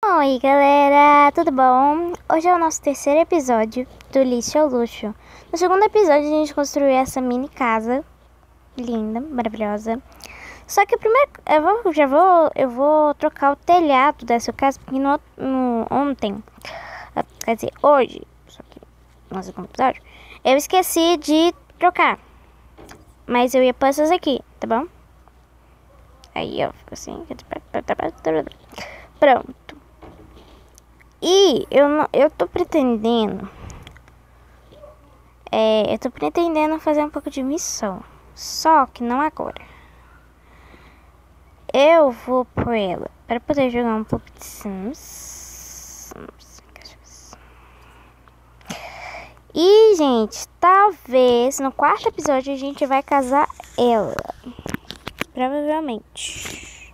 Oi galera, tudo bom? Hoje é o nosso terceiro episódio do Lixo ao Luxo. No segundo episódio a gente construiu essa mini casa linda, maravilhosa. Só que primeiro eu vou trocar o telhado dessa casa, porque ontem, quer dizer, hoje, só que no segundo episódio, eu esqueci de trocar. Mas eu ia pôr essas aqui, tá bom? Aí eu fico assim, pronto. E eu tô pretendendo fazer um pouco de missão. Só que não agora. Eu vou pôr ela para poder jogar um pouco de Sims. E, gente, talvez no quarto episódio a gente vai casar ela. Provavelmente.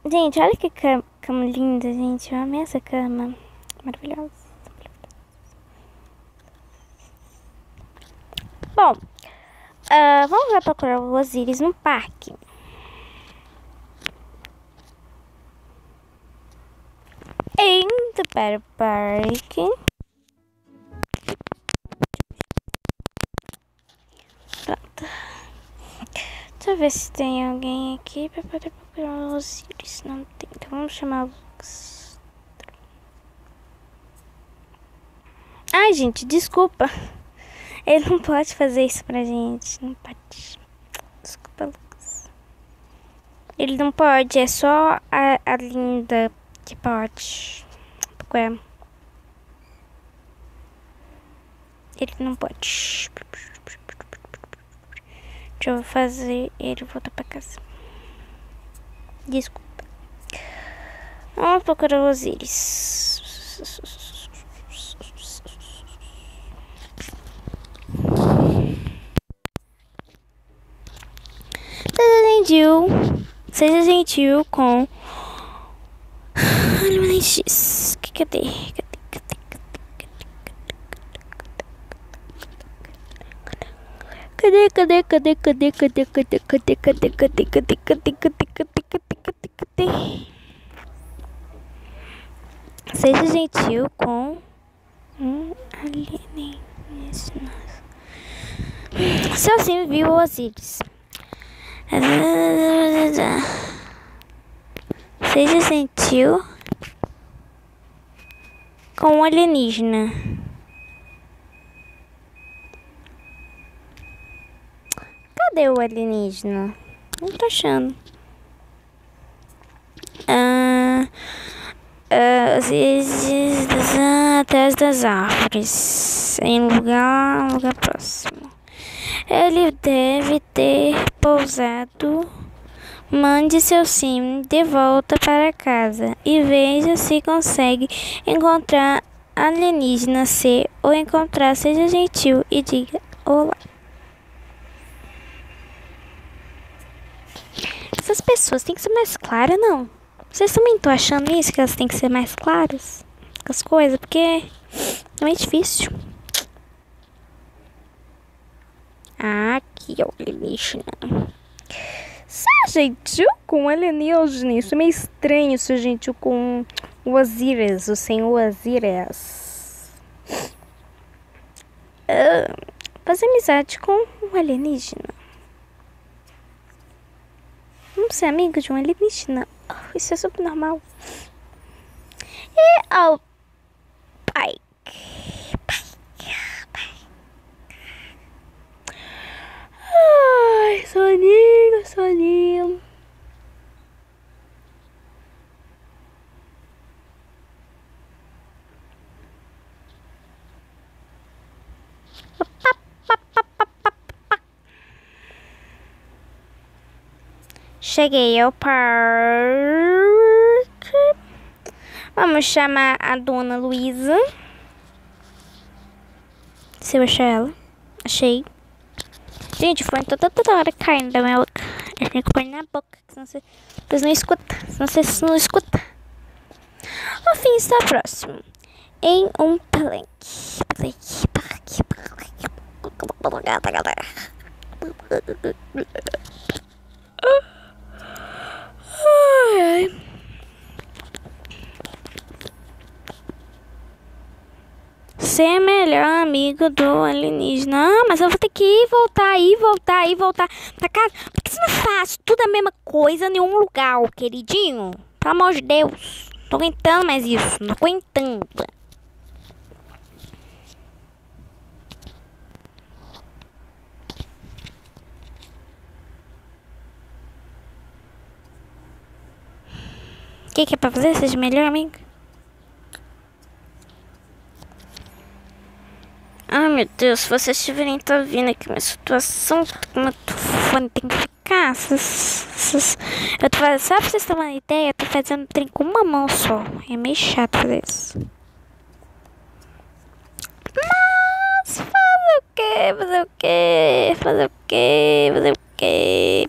Gente, olha que cama linda, gente. Eu amei essa cama. Maravilhosa. Bom, vamos lá procurar o Osiris no parque. Indo para o parque. Pronto. Deixa eu ver se tem alguém aqui para poder procurar o Osiris. Não tem. Então vamos chamar o Lucas. Ai, gente, desculpa. Ele não pode fazer isso pra gente. Não pode. Desculpa, Lucas. Ele não pode. É só a Linda que pode. Ué. Ele não pode. Deixa eu fazer ele voltar pra casa. Desculpa. Vamos procurar o Osiris. Seja gentil com X. Cadê? Seja gentil com alienígena. Seu sim viu o Osiris. Seja gentil com um alienígena. Cadê o alienígena? Não tô achando. Atrás das árvores, em um lugar próximo. Ele deve ter pousado. Mande seu sim de volta para casa e veja se consegue encontrar alienígena. Se o encontrar, seja gentil e diga olá. Essas pessoas têm que ser mais claras, não? Vocês também estão achando isso, que elas têm que ser mais claras com as coisas? Porque é meio difícil. Aqui, ó, alienígena. Seja gentil com o alienígena. Isso é meio estranho, ser gentil com o Osiris, o senhor Osiris. Fazer amizade com um alienígena. Vamos ser amigos de um alienígena. Isso é super normal. E ao pai. Ai, soninho. Cheguei ao parque. Vamos chamar a dona Luísa. Se eu achar ela. Achei. Gente, foi toda hora caindo da minha boca. Eu tenho que pôr na boca, senão vocês não escutam. Senão vocês não escutam. O fim está próximo. Em um palanque. Palanque. ser melhor amigo do alienígena. Ah, mas eu vou ter que ir, voltar pra casa. Por que você não faz tudo a mesma coisa em um lugar, queridinho? Pelo amor de Deus. Tô aguentando mais isso. Não aguentando. O que é pra fazer? Seja melhor amigo? Ai, meu Deus, se vocês estiverem vendo aqui minha situação, como eu tô fone, tem que ficar. Eu tô fazendo, só pra vocês terem uma ideia, eu tô fazendo trem com uma mão só. É meio chato fazer isso. Mas fazer o quê? Fazer o quê? Fazer o quê? Fazer o quê?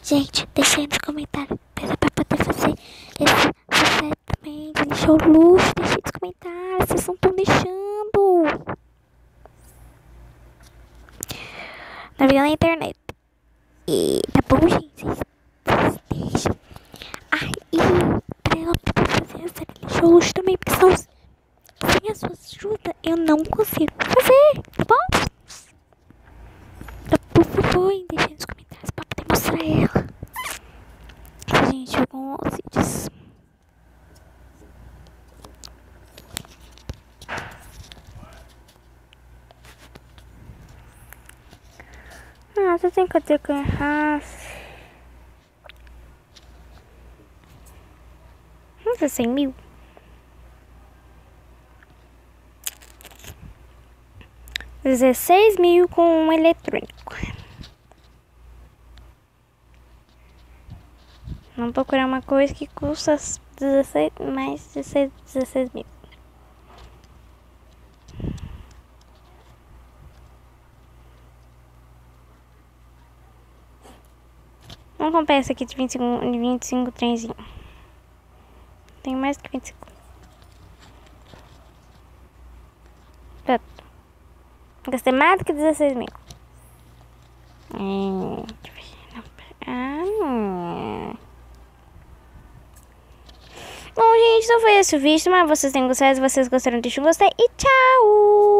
Gente, deixa aí nos comentários. Pra poder fazer esse sucesso também. Deixa o luxo, deixa aí nos comentários. Vocês não estão deixando. Navegando na internet. E tá bom, gente? Vocês deixam. Aí, pra ela poder fazer essa deixa o luxo também. Porque senão, sem a sua ajuda, eu não consigo fazer. Tá bom? Então, por favor, deixa aí nos comentários pra poder mostrar ela. Gente, alguns vídeos. Ah, você tem que dizer que eu errasse. Não sei, 100 mil. 16 mil com um eletrônico. Vamos procurar uma coisa que custa 16 mais 16 mil. Vamos comprar essa aqui de 25 trenzinho. Tem mais que 25. Pronto. Gastei mais do que 16 mil. Bom, gente, então foi esse o vídeo. Mas vocês tenham gostado. Se vocês gostaram, deixa um gostei. E tchau!